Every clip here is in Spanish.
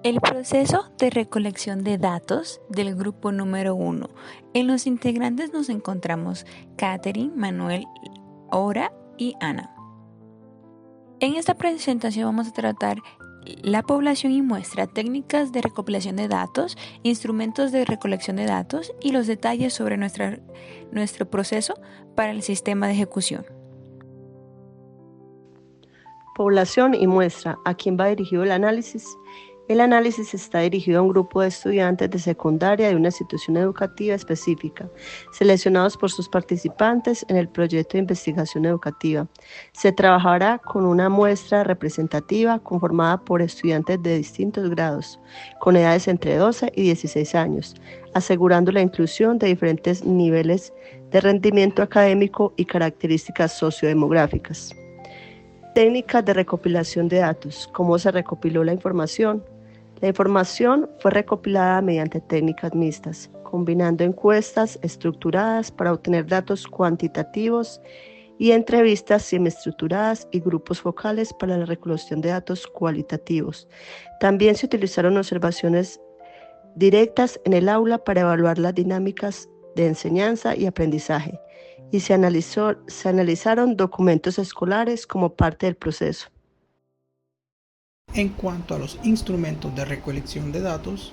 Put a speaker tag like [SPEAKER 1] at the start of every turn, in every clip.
[SPEAKER 1] El proceso de recolección de datos del grupo número 1. En los integrantes nos encontramos Catherine, Manuel, Ora y Ana. En esta presentación vamos a tratar la población y muestra, técnicas de recopilación de datos, instrumentos de recolección de datos y los detalles sobre nuestro proceso para el sistema de ejecución.
[SPEAKER 2] Población y muestra. ¿A quién va dirigido el análisis? El análisis está dirigido a un grupo de estudiantes de secundaria de una institución educativa específica, seleccionados por sus participantes en el proyecto de investigación educativa. Se trabajará con una muestra representativa conformada por estudiantes de distintos grados, con edades entre 12 y 16 años, asegurando la inclusión de diferentes niveles de rendimiento académico y características sociodemográficas. Técnicas de recopilación de datos. ¿Cómo se recopiló la información? La información fue recopilada mediante técnicas mixtas, combinando encuestas estructuradas para obtener datos cuantitativos y entrevistas semiestructuradas y grupos focales para la recolección de datos cualitativos. También se utilizaron observaciones directas en el aula para evaluar las dinámicas de enseñanza y aprendizaje, y se analizaron documentos escolares como parte del proceso.
[SPEAKER 3] En cuanto a los instrumentos de recolección de datos,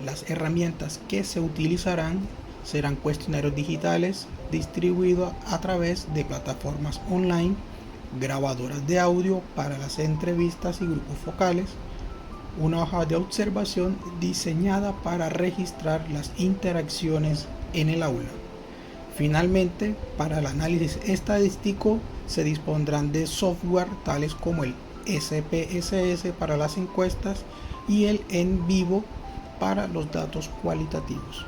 [SPEAKER 3] las herramientas que se utilizarán serán cuestionarios digitales distribuidos a través de plataformas online, grabadoras de audio para las entrevistas y grupos focales, una hoja de observación diseñada para registrar las interacciones en el aula. Finalmente, para el análisis estadístico se dispondrán de software tales como el SPSS para las encuestas y el NVivo para los datos cualitativos.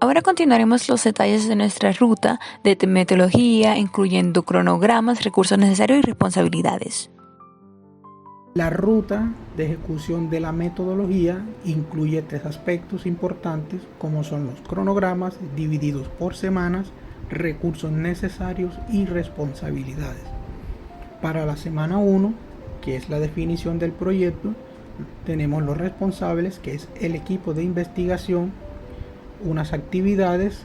[SPEAKER 1] Ahora continuaremos los detalles de nuestra ruta de metodología, incluyendo cronogramas, recursos necesarios y responsabilidades.
[SPEAKER 3] La ruta de ejecución de la metodología incluye 3 aspectos importantes, como son los cronogramas divididos por semanas, recursos necesarios y responsabilidades. Para la semana 1, que es la definición del proyecto, tenemos los responsables, que es el equipo de investigación, unas actividades,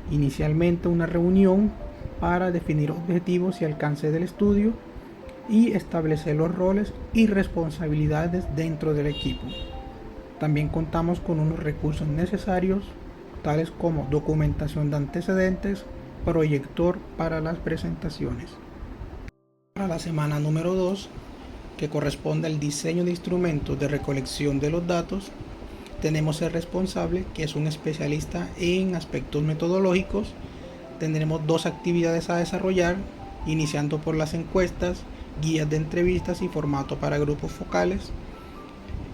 [SPEAKER 3] inicialmente una reunión para definir objetivos y alcance del estudio y establecer los roles y responsabilidades dentro del equipo. También contamos con unos recursos necesarios, tales como documentación de antecedentes, proyector para las presentaciones. Para la semana número 2, que corresponde al diseño de instrumentos de recolección de los datos, tenemos el responsable, que es un especialista en aspectos metodológicos. Tendremos 2 actividades a desarrollar, iniciando por las encuestas, guías de entrevistas y formato para grupos focales,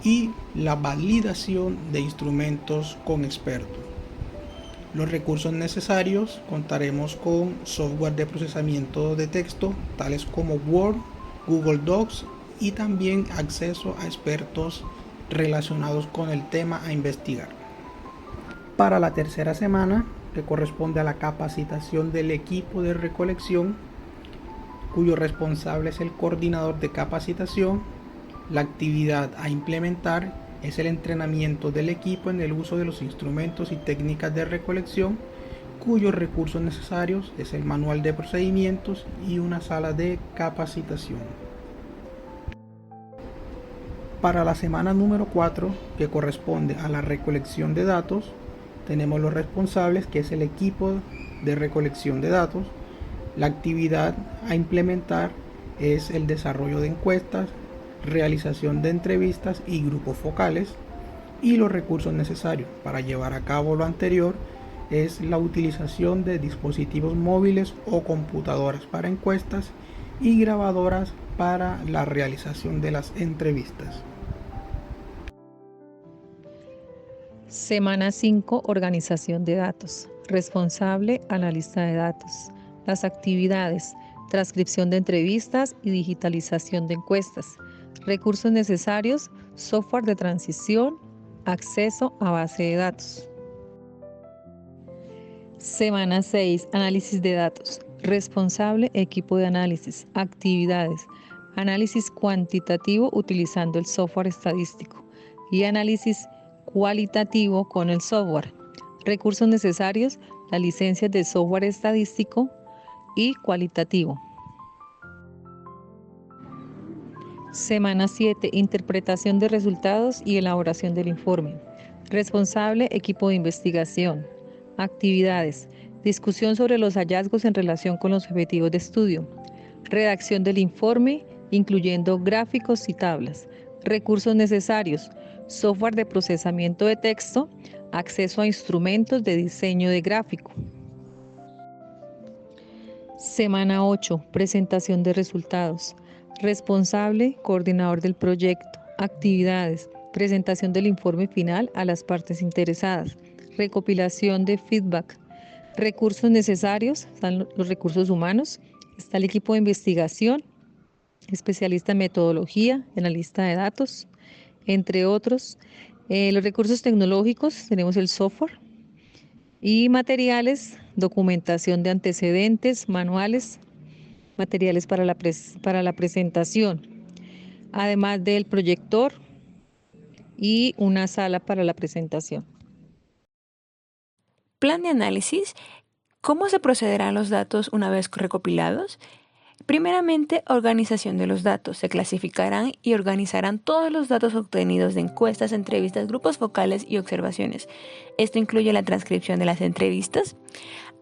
[SPEAKER 3] y la validación de instrumentos con expertos. Los recursos necesarios: contaremos con software de procesamiento de texto, tales como Word, Google Docs, y también acceso a expertos relacionados con el tema a investigar. Para la tercera semana, que corresponde a la capacitación del equipo de recolección, cuyo responsable es el coordinador de capacitación, la actividad a implementar es el entrenamiento del equipo en el uso de los instrumentos y técnicas de recolección, cuyos recursos necesarios es el manual de procedimientos y una sala de capacitación. Para la semana número 4, que corresponde a la recolección de datos, tenemos los responsables, que es el equipo de recolección de datos. La actividad a implementar es el desarrollo de encuestas, realización de entrevistas y grupos focales, y los recursos necesarios para llevar a cabo lo anterior es la utilización de dispositivos móviles o computadoras para encuestas y grabadoras para la realización de las entrevistas.
[SPEAKER 4] Semana 5, organización de datos. Responsable, analista de datos. Las actividades: transcripción de entrevistas y digitalización de encuestas. Recursos necesarios: software de transición, acceso a base de datos. Semana 6, análisis de datos. Responsable, equipo de análisis. Actividades: análisis cuantitativo utilizando el software estadístico. y análisis cualitativo con el software. Recursos necesarios, las licencias de software estadístico y cualitativo. Semana 7. Interpretación de resultados y elaboración del informe. Responsable, equipo de investigación. Actividades. Discusión sobre los hallazgos en relación con los objetivos de estudio. Redacción del informe, incluyendo gráficos y tablas. Recursos necesarios. Software de procesamiento de texto. Acceso a instrumentos de diseño de gráfico. Semana 8. Presentación de resultados. Responsable, coordinador del proyecto. Actividades. Presentación del informe final a las partes interesadas. Recopilación de feedback. Recursos necesarios. Están los recursos humanos. Está el equipo de investigación, especialista en metodología, analista de datos, entre otros. Los recursos tecnológicos, tenemos el software. Y materiales, documentación de antecedentes, manuales, materiales para la presentación, además del proyector y una sala para la presentación.
[SPEAKER 1] Plan de análisis. ¿Cómo se procederán los datos una vez recopilados? Primeramente, organización de los datos. Se clasificarán y organizarán todos los datos obtenidos de encuestas, entrevistas, grupos focales y observaciones. Esto incluye la transcripción de las entrevistas.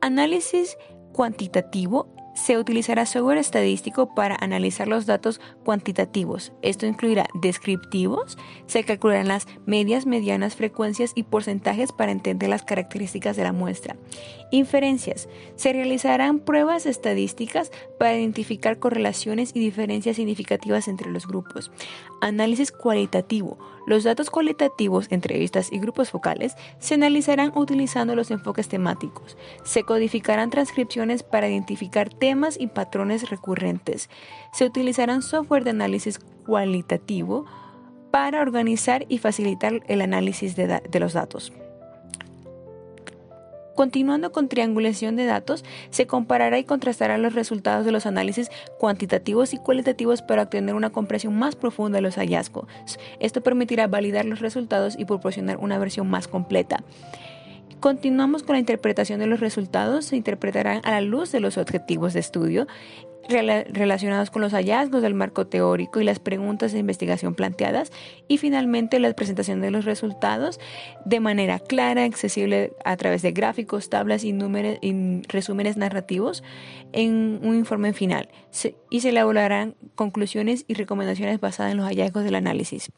[SPEAKER 1] Análisis cuantitativo. Se utilizará software estadístico para analizar los datos cuantitativos. Esto incluirá descriptivos. Se calcularán las medias, medianas, frecuencias y porcentajes para entender las características de la muestra. Inferencias. Se realizarán pruebas estadísticas para identificar correlaciones y diferencias significativas entre los grupos. Análisis cualitativo. Los datos cualitativos, entrevistas y grupos focales, se analizarán utilizando los enfoques temáticos. Se codificarán transcripciones para identificar temas y patrones recurrentes. Se utilizarán software de análisis cualitativo para organizar y facilitar el análisis de los datos. Continuando con triangulación de datos, se comparará y contrastará los resultados de los análisis cuantitativos y cualitativos para obtener una comprensión más profunda de los hallazgos. Esto permitirá validar los resultados y proporcionar una versión más completa. Continuamos con la interpretación de los resultados. Se interpretarán a la luz de los objetivos de estudio relacionados con los hallazgos del marco teórico y las preguntas de investigación planteadas, y finalmente la presentación de los resultados de manera clara, accesible a través de gráficos, tablas y resúmenes narrativos en un informe final, y se elaborarán conclusiones y recomendaciones basadas en los hallazgos del análisis.